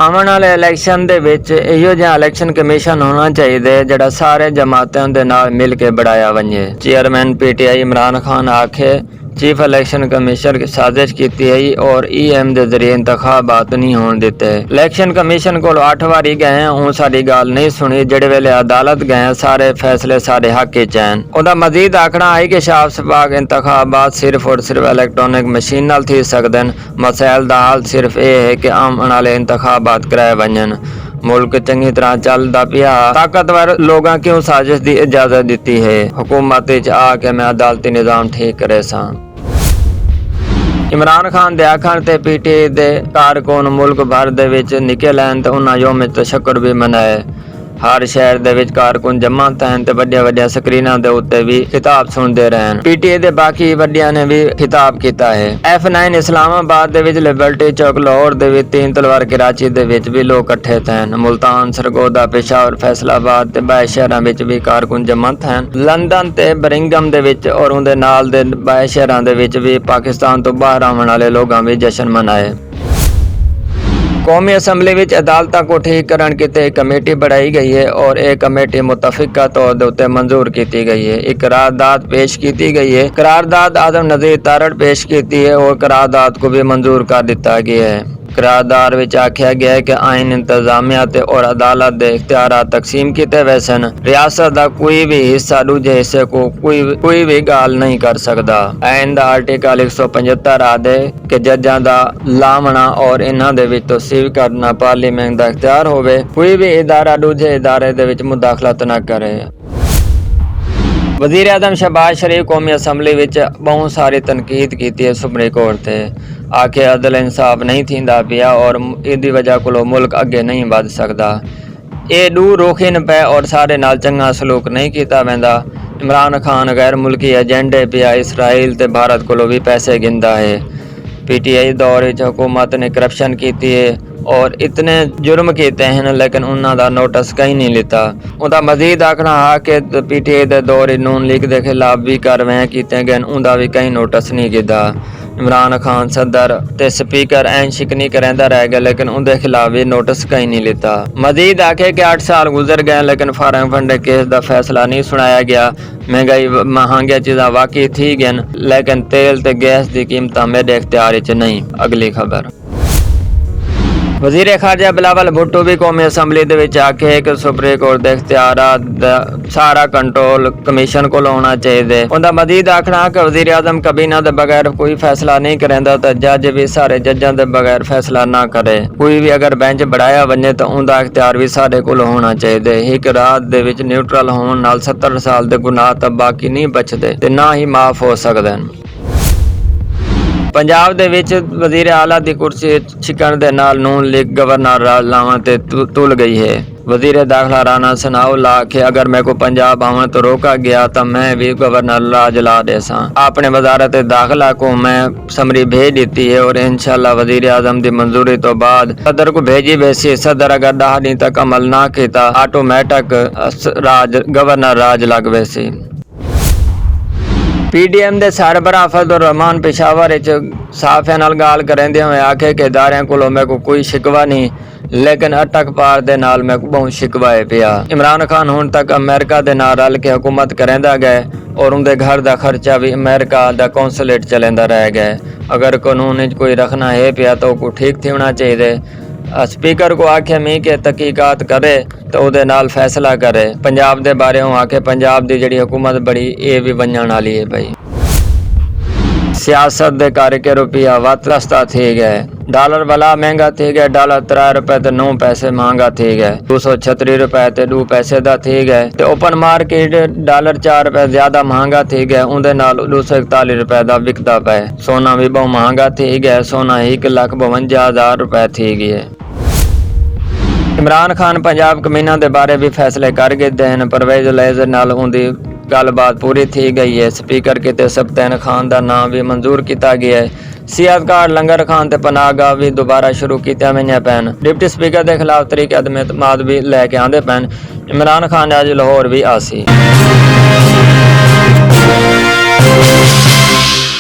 ਆਉਣ ਵਾਲੇ ਇਲੈਕਸ਼ਨ ਦੇ ਵਿੱਚ ਇਹੋ ਜਿਹਾ ਇਲੈਕਸ਼ਨ ਕਮਿਸ਼ਨ ਹੋਣਾ ਚਾਹੀਦਾ ਜਿਹੜਾ ਸਾਰੇ ਜਮਾਤਾਂ ਦੇ ਨਾਲ ਮਿਲ ਕੇ ਬਣਾਇਆ ਵੰਜੇ। ਚੇਅਰਮੈਨ पीटीआई इमरान खान आखे चीफ इलेक्शन कमिश्नर की साजिश की है और EM के जरिए इंतखाबात नहीं होने देते। इलेक्शन कमिशन को 8 बारी गए हूँ साड़ी गाल नहीं सुनी, जेड़े वेले अदालत गए सारे फैसले सारे हक चैन। उनका मजीद आखना है कि शाफ शफाक इंतखाबात सिर्फ और सिर्फ इलैक्ट्रॉनिक मशीन नाल थी सकते हैं। मसैल का हल सिर्फ यह है कि आम वाले इंतखाबात कराए वजन। मुल्क चंगी तरह चलता पिया, ताकतवर लोगों क्यों साजिश की इजाजत दी है। हुकूमत आके मैं अदालती निज़ाम ठीक करे सा। इमरान खान दे आखण ते PTI दे कारकुन मुल्क भर दे विच निकल आए ते उन्हां योम तशक्कुर भी मनाए। हर शहर दे विच कारकुन जमा तैन ते वड्डिया वड्डिया स्क्रीनां दे उत्ते भी खिताब सुनते रहन। PTI दे बाकी वड्डियां ने भी खिताब किया है। F9 इस्लामाबाद दे विच, लिबर्टी चौक लाहौर दे विच, 3 तलवार कराची दे विच भी लोग इकट्ठे थैन। मुल्तान, सरगोदा, पेशावर, फैसलाबाद ते बाए शहरां विच भी कारकुन जमा थैन। लंदन ते बरिंगम दे विच और उहदे नाल दे बाए शहरां दे विच भी पाकिस्तान तो बाहर आवन वाले लोगां भी जश्न मनाए। कौमी असम्बली विच अदालतों को ठीक करने की एक कमेटी बनाई गई है और एक कमेटी मुतफिका तौर पर मंजूर की गई है। एक करारदाद पेश की गई है। करारदाद आदम नज़ीर तारड़ पेश की है और करारदाद को भी मंजूर कर दिता गया है। करारदाद विच आख्या गया है कि आइन इंतजामिया और अदालत के इख्तियार तकसीम किए वै सन। रियासत का कोई भी हिस्सा दूजे हिस्से को कोई भी गाल नहीं कर सकता। आइन का आर्टिकल 175 आदे कि जजां का लावना और इन्हां दे विच तौसीफ करना पार्लीमेंट का इख्तियार होवे। कोई भी इदारा दूजे इदारे दे विच मुदाखलत न करे। वज़ीर आज़म शहबाज शरीफ कौमी असम्बली विच बहुत सारी तनकीद की है सुप्रीम कोर्ट से। आखे अदल इंसाफ नहीं थींदा पिया और इहदी वजह को मुल्क अगे नहीं बढ़ सकता। ये दू रोखिन पे और सारे नाल चंगा सलूक नहीं किया वैंदा। इमरान खान गैर मुल्की एजेंडे पिया इसराइल ते भारत को भी पैसे गिनता है। PTI दौर विच हुकूमत ने करप्शन की है और इतने जुर्म किए हैं लेकिन उन्होंने नोटिस कहीं नहीं लिता। उनका मजीद आखना है कि PTI के दौर नून लीग के खिलाफ भी कार्रवाई की गई, उनका भी कहीं नोटिस नहीं किया। इमरान खान सदर ते स्पीकर ऐन शिकनी करता रह गया लेकिन उनके खिलाफ भी नोटिस कहीं नहीं लिता। मजीद आखे कि 8 साल गुजर गए लेकिन फारग फंडे केस का फैसला नहीं सुनाया गया। महंगाई महंगिया चीज़ा वाकई थी गई लेकिन तेल ते गैस की कीमत मेरे इख्तियार च नहीं। अगली खबर, वज़ीर खारजा बिलावल भुट्टो भी कौमी असम्बली के आखे कि सुप्रीम कोर्ट के इख्तियारात सारा कंट्रोल कमीशन को होना चाहिए। उनका मजीद आखना कि वज़ीर आज़म कबीना के बगैर कोई फैसला नहीं करेंदा तो जज भी सारे जजां के बगैर फैसला ना करे। कोई भी अगर बेंच बढ़ाया वजे तो उनका इख्तियार भी सारे को होना चाहिए। एक रात दे विच न्यूट्रल होने नाल 70 साल के गुनाह तो बाकी नहीं बचते ते ना ही माफ़ हो सकते हैं। पंजाब दे विच वज़ीर आला की कुर्सी छिकण दे नाल नून लीग गवर्नर राज लावां ते तुल गई है। वज़ीर दाखिला राना सनाउल्लाह आखे अगर मैं को पंजाब आवां तो रोका गया तो मैं भी गवर्नर राज ला दे सा। अपने वजारत दाखिला को मैं समरी भेज दी है और इंशाल्लाह वज़ीर आज़म की मंजूरी तो बाद सदर को भेजी वैसी। सदर अगर 10 दिन तक अमल ना किया ऑटोमैटिक गवर्नर राज लग वैसी। PDM के सरबराह फजल रहमान पेशावर साफिया नाल गाल करदे हुए आखे कि इदारे को मेरे को कोई शिकवा नहीं लेकिन अटक पार दे नाल मैं बहुत शिकवा है पिया। इमरान खान हुण तक अमेरिका दे नाल रल के हुकूमत करेंदा गए और उनके घर का खर्चा भी अमेरिका का कौंसलेट चलेंदा रह गए। अगर कानून कोई रखना है पिया तो को ठीक थी होना चाहिए। स्पीकर को आखे मी के तहकीकात करे तो उहदे नाल फैसला करे। पंजाब दे बारे आखे पंजाब की जिहड़ी हुकूमत बड़ी ये भी वंजण वाली है भाई। सियासत के करके रुपया वध रस्ता थी गए। डॉलर वाला महंगा थी गए। डॉलर 3 रुपए तो 9 पैसे महंगा थी गए। 236 रुपए तो 2 पैसे का थी गए। तो ओपन मार्केट डॉलर 4 रुपए ज्यादा महंगा थी गए। उनके नाल 241 रुपए का विकता पे। सोना भी बहुत महंगा थी गया। सोना 1,52,000 रुपए थी गए। इमरान खान पंजाब कमीना के बारे भी फैसले कर गए हैं। परवेज लेज़र नाल उनकी गलबात पूरी थी गई है। स्पीकर किते सबतैन खान का नाम भी मंजूर किया गया है। सियासत कार्ड लंगर खान ते पनाहगाह भी दोबारा शुरू किया वही पैन। डिप्टी स्पीकर के खिलाफ तरीके अदम एतमाद भी लैके आते पैन। इमरान खान अज लाहौर भी आसी।